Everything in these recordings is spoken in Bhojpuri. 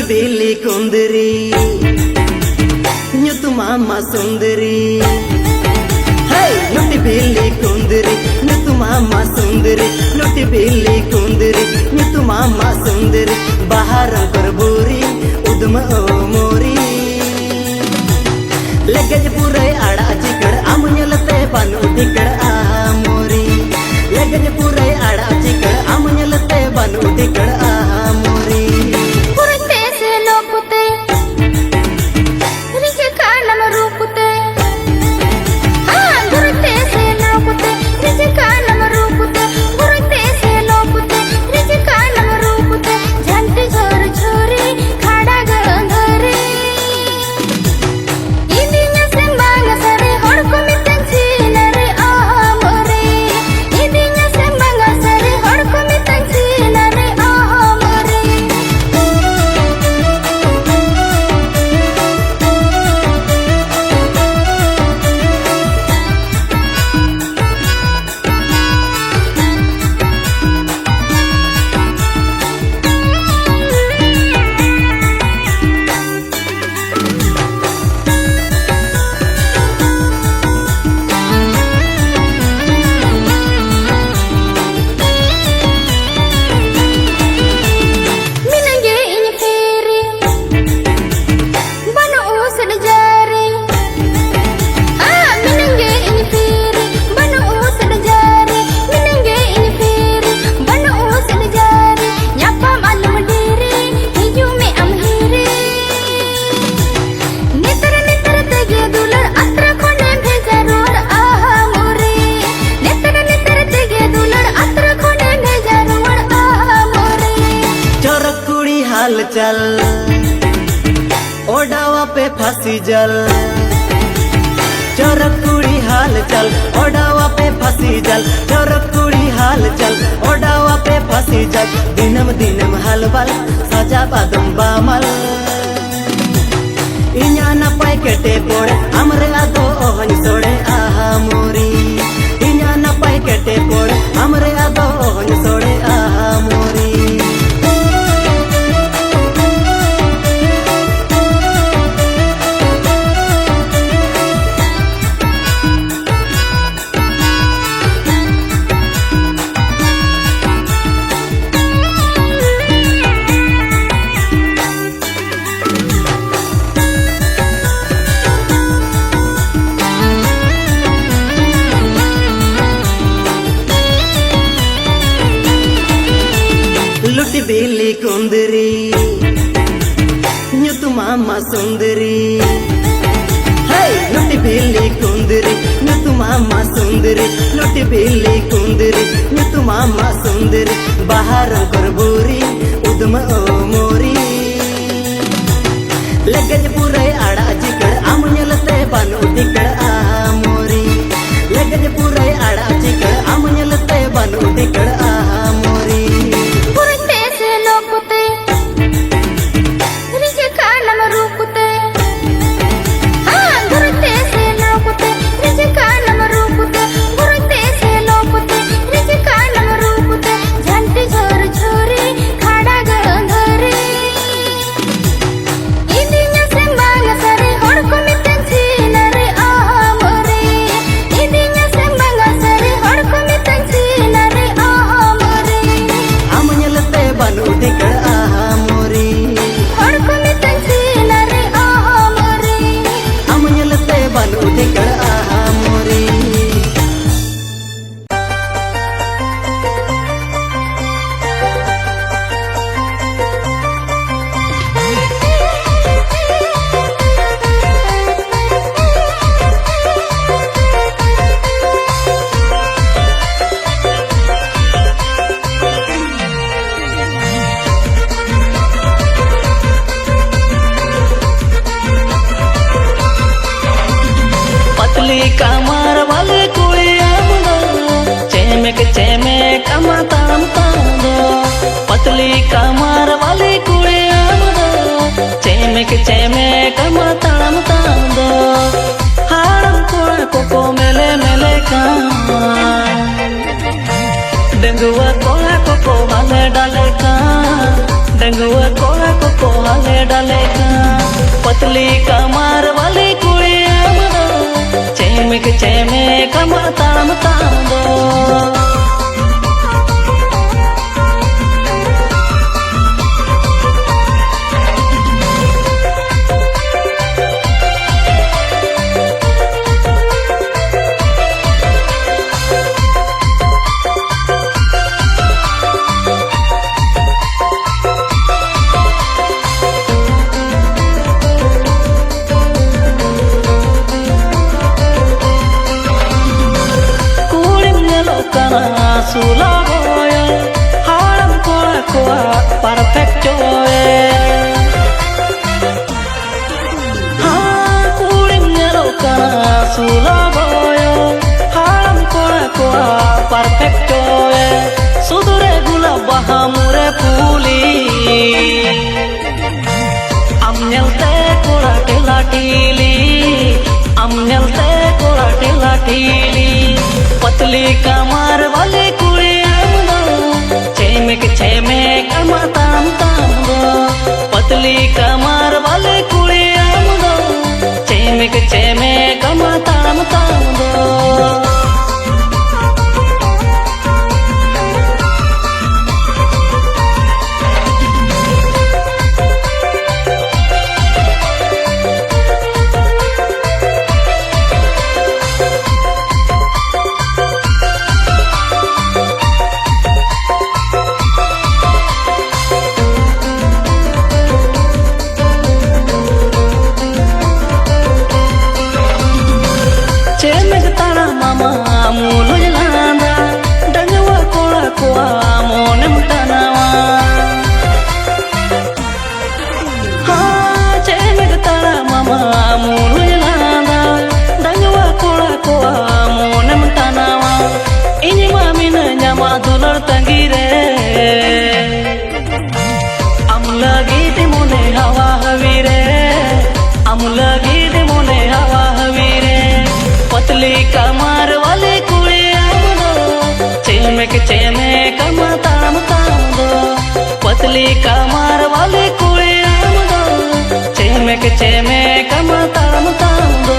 लुटी बिल्ली कुंदरी न्यूतु मामा सुंदरी लुटी बिल्ली कुंदरी न्यूतु मामा सुंदरी लुटी बिल्ली कुंदरी न्यूतु मामा सुंदरी बाहर करबूरी उदम ओ मोरी लगज पूरे आड़ा चिकड़ आमुलते बानु टिकड़ आ मोरी लगज पूरे आड़ा चिकड़ आमुलते बानु टिकड़ आ मोरी पुरते से लोपुते रिजे का नम रूपुते हां पुरते से लोपुते रिजे का नम रूपुते पुरते से लोपुते रिजे का नम रूपुते झंटे झोर छोरी खाड़ा गंधरे इदिना से मांग सरे हड़को मितन छीनरे आ मोरे इदिना से मांग सरे हड़को मितन छीनरे आ मोरे मिलेंगे इन फेरे बनो उसल जारे मिलेंगे इन फेरे बनो उसल जारे मिलेंगे इन फेरे बनो उसल जारे न्यापा मालूम डेरे हिजू में अमहीरे नेतर नेतर तेगे दुलर अत्र खोने भेजा रोड आहा मोरे नेतर नेतर तेगे दुलर अत्र खोने भेजा रोड आहा मोरे चोरक कुड़ी हाल चल ओडावा पे फांसी जल चोरक कुड़ी हाल चल ओडावा पे फांसी जल चोरक कुड़ी हाल चल ओडावा पे फांसी जल दिनम दिनम हलबल सजा बादम बामल इन्या नपाय केटे पोड़े हमरे आदो ओहन सोड़े आहा मोरी इन्या नपाय केटे पोड़े हमरे आदो ओहन सोड़े आहा मोरी लुटी बिल्ली कुंदरी न्यूतु मामा सुंदरी लुटी बिल्ली कुंदरी न्यूतु मामा सुंदरी लुटी बिल्ली कुंदरी न्यूतु मामा सुंदरी बाहर करबूरी उदम ओ मोरी लगज पूरे आड़ा चिकड़ आमुलते बानु टिकड़ आ मोरी लगज पूरे आड़ा चिकड़ आमुलते बानु टिकड़ आ मोरी पुरते से लोपुते रिजे का नम रूपुते हां पुरते से लोपुते रिजे का नम रूपुते पुरते से लोपुते रिजे का नम रूपुते झंटे झोर छोरी खाड़ा गंधरे इदिना से मांग सरे हड़को मितन छीनरे आ मोरे इदिना से मांग सरे हड़को मितन छीनरे आ मोरे आमुलते बानु टिकड़ आ मोरी हड़को मितन छीनरे आ मोरे आमुलते बानु टिकड़ आ मोरी पतली कमर वाली कुड़िया चेमेक अमाताम तांदो पतली कमर वाली कुड़िया चेमेक अमाताम तांदो हाड़म को मेले मेले का डेंगुआ कोला को हाले डाले का डेंगुआ कोला को हाले पतली कमर वाली कुड़िया दो चेमेक कमा ताम ताम दो Sula boya, haram koa koa, perfecto ha kulim ngelo kana sula boya, haram koa koa, perfecto sudure gula bahamure puli, amnelte koa telatili, amnelte koa telatili. पतली कमर वाली कुड़िया चेमेक कमा ताम ताम दो पतली कमर वाली कुड़िया चेमेक कमा ताम ताम दो mulu jelanda danyawa kola koa monem tanawa ha cemek tara mama mulu jelanda danyawa kola koa monem tanawa ini mamina nyama dular tangire am lagi di mone hawa havire am lagi di mone hawa havire पतली कमर वाली कुड़िया चेमेक कमा ताम ताम दो पतली कमर वाली कुड़िया चेमेक कमा ताम ताम दो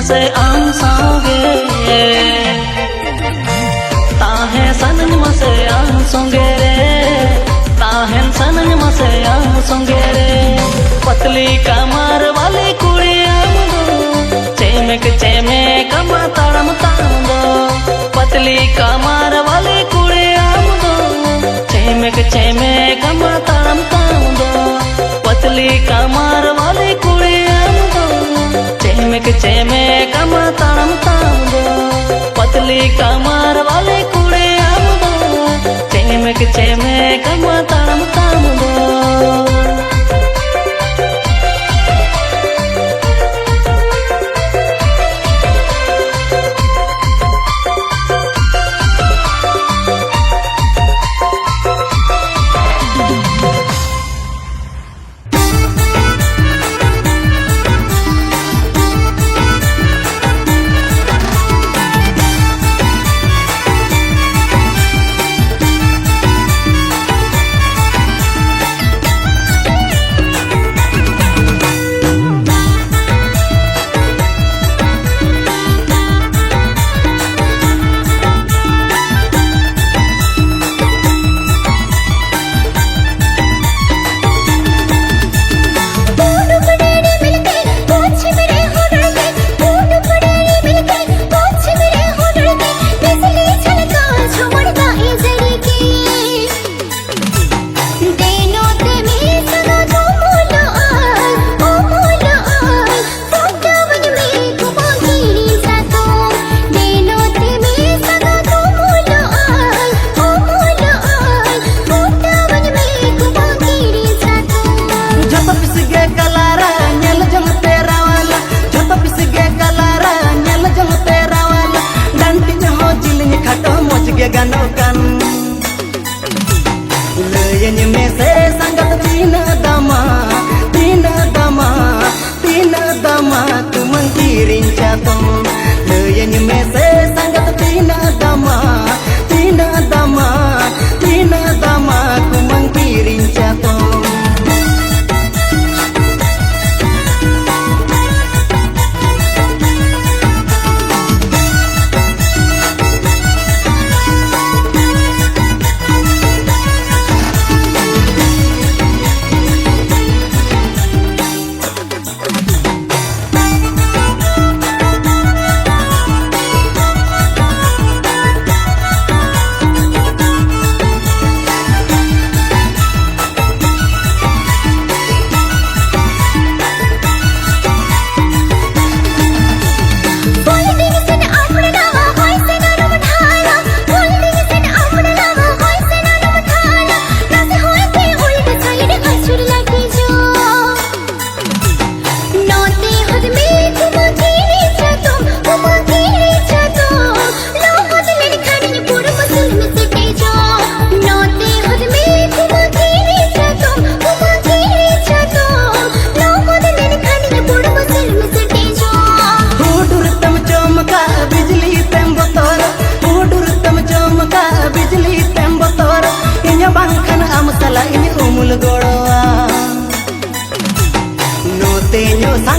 से आम सोंगे ताहे सनन मसे आम सोंगे रे ताहेन सनन मसे आम सोंगे रे पतली कमर वाली कुड़िया चेमेक कमा ताम ताम दो पतली कमर वाली कुड़िया चेमेक कमा ताम ताम दो पतली कमर वाली कुड़िया चेमेक कमा ताम ताम दो पतली कमर वाली कुड़िया चेमेक कमा ताम ताम दो में से संगत तीन दमा तुमन किरिंचा तो लयन में से संगत तीन दमा तुमन किरिंचा तो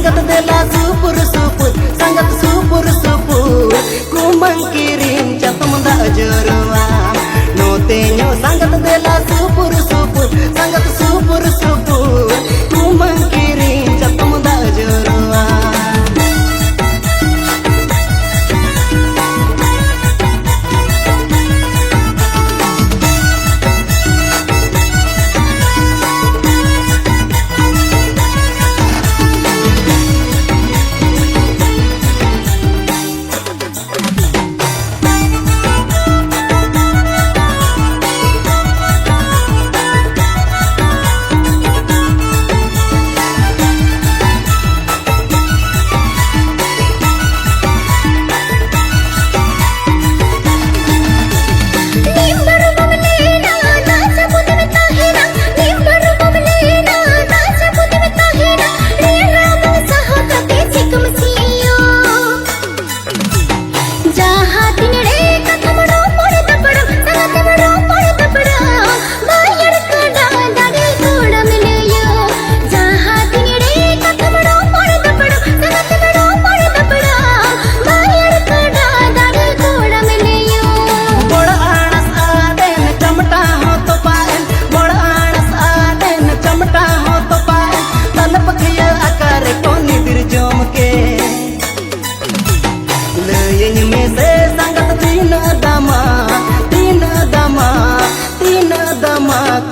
संगत देला सुपुर संगत सुपुर कुमन किरिम चतम दजरवा नोते न्यो संगत देला सुपुर संगत सुपुर कुमन किरिम चतम दजरवा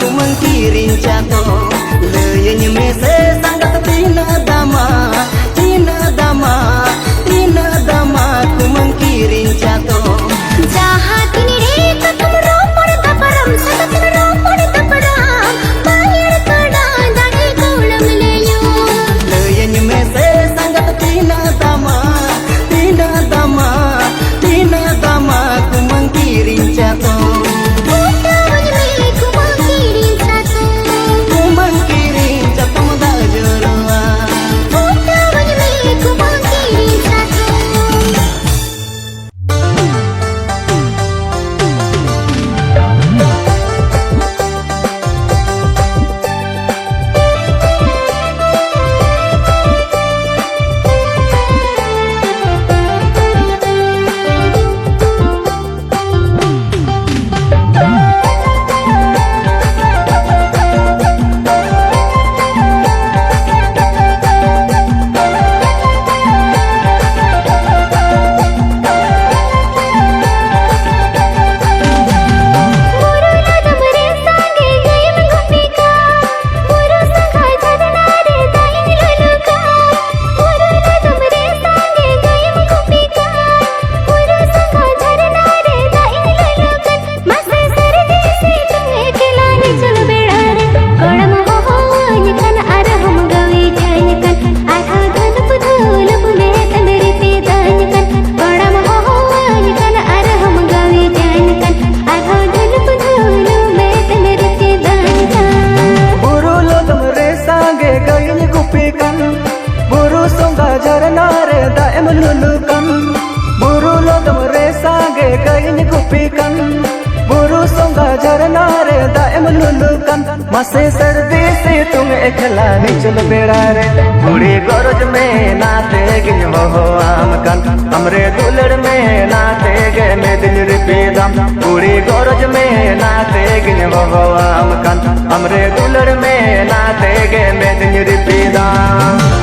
तुमन किरिंचा तो लयन में से संगत तीन दमा तुमन किरिंचा तो जहाँ तिनिरे कथम रोपड़ तपरम सतत रोपड़ तपरम बायर कड़ा दाने कोलम लेयो लयन में से संगत तीन दमा तुमन किरिंचा तो दुकान मसे सर्दी से तुम एकला निचल बेड़ा रे बूढ़ी गरज में नाते गिन हो आम कान हमरे दुलड़ में नाते गे में दिल रिपीदाम बूढ़ी गरज में नाते गिन हो आम कान हमरे दुलड़ में नाते गे में दिल रिपीदाम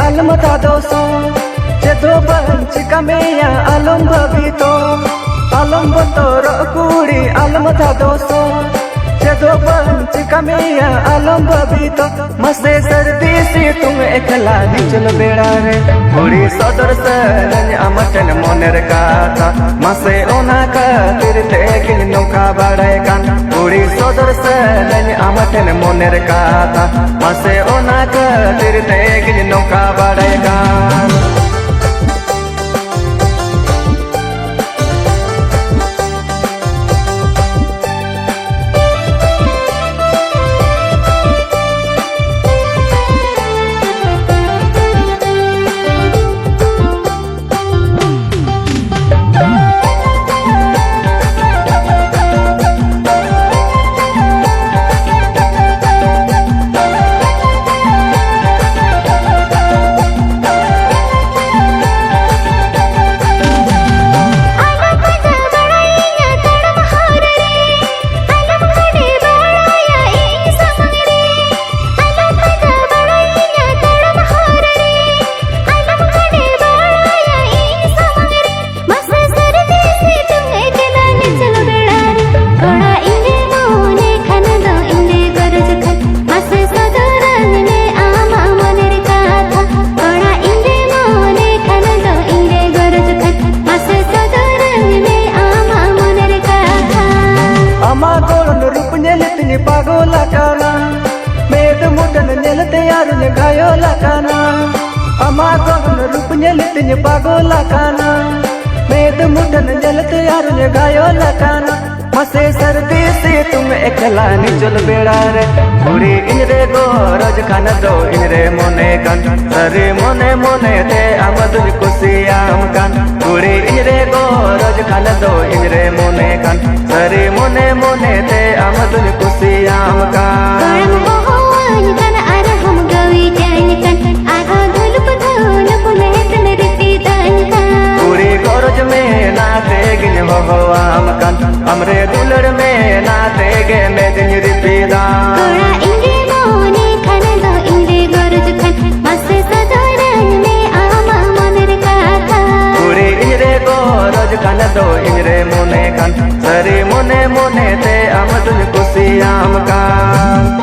almata doso cedro banci kameya alom babito alom botoro kuri almata doso cedro banci kameya alom babito mase सर्दी से तुम एकला निचल बेड़ा रे बूढ़ी सदर सरन अमटन मोनेर काता मसे ओना का तिरते किन नौका बड़े कान बूढ़ी सदर सरन अमटन मोनेर काता मसे ओना का तिरते किन नौका बड़े कान pagola kana med mudan nelte yarun gayola kana amagon rup neltinya pagola kana med mudan nelte yarun gayola kana mase सर्दी से तुम एकला निचल बेड़ा रे बूढ़ी इनरे गोरज खान दो इनरे मोने कान सरे मोने मोने ते आमदुल कुसियाम कान बूढ़ी इनरे गोरज खान दो इनरे मोने कान सरे मोने मोने ते आमदुल कुसियाम कान बूढ़ी गोरज में नाते गिन हो आम कान हमरे दुलड़ में नाते गे में दिन रिपीदा पूरी इंजरे गोरज खान दो इंजरे मोने खान सरे मोने मोने ते आमदुल कुसियाम कान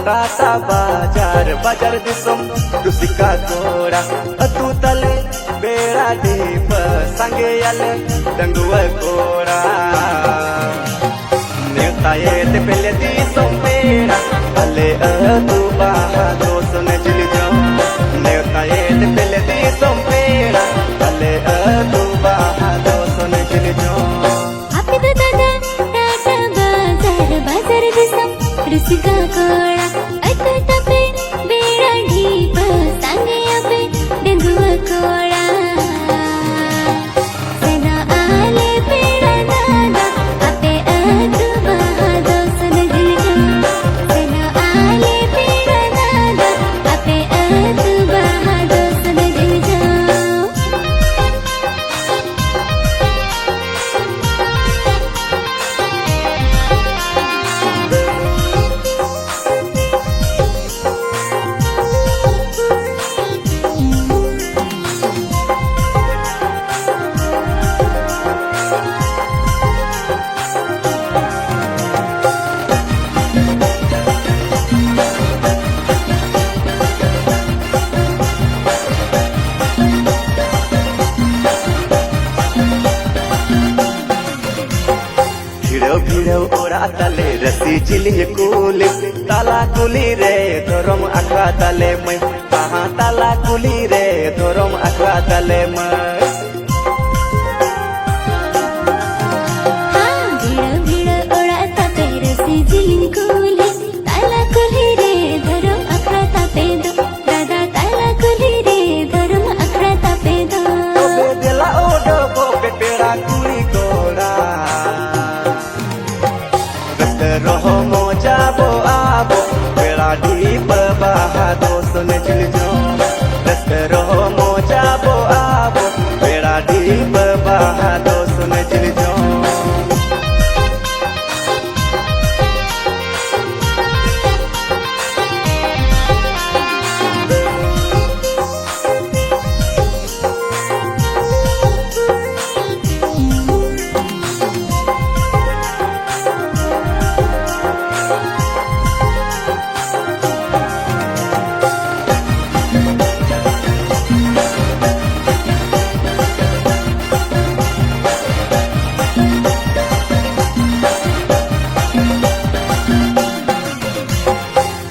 Kata bajar bajar disum Rusika kora Atu tale Bera di pesangge yale Dangdua kora Netaye te pele disum bera Ale atu bahado sone jili jom Netaye te pele disum bera Ale atu bahado sone jili jom Api da da da Tata bazar disam Rusika kora Atu tape Bera di pesangge ape Dangdua kora Sena ale bera dada Ape atu bahado sone jili jom Sena ale bera dada Ape atu bahado sone jili jom Biro ora tale rasi jilin kuli tala kuli re dorom akra tale mai aha tala kuli re dorom akra tale mai Biro ora tape rasi jilin kuli tala kuli re dorom akra tape do dada tala kuli re dorom akra tape do Obe dela odo ko pepera kuli kora Roho moja bo abo Bera di bahado sone jili jom Roho moja bo abo Bera di bahado sone jili jom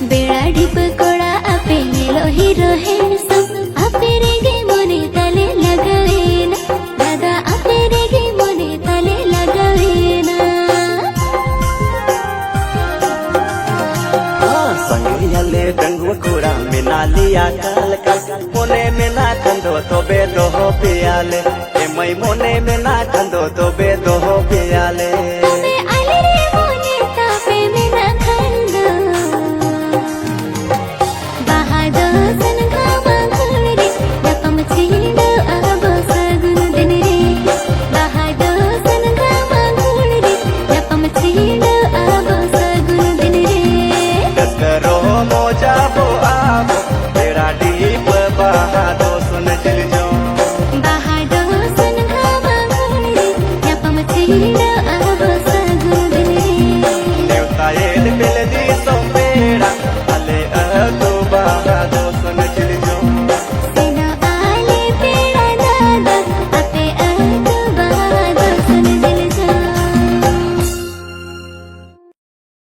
Bera di pakora ape yellow hero handsome Ape rege mone tale lagavena Dada ape rege mone tale lagavena Sanggiyale dangwa kura minaliya kalkal Mone mena kando tobe doho piyale Emai mone mena kando tobe doho piyale Tape ale re mone tape mena khanda Bahado san khama khuri Napam chindo abo sagun din re Bahado san khama khuri Napam chindo abo sagun din re Daskaro moja bo abo Tera deep bahado sun jil jom Bahado san khama khuri Napam chindo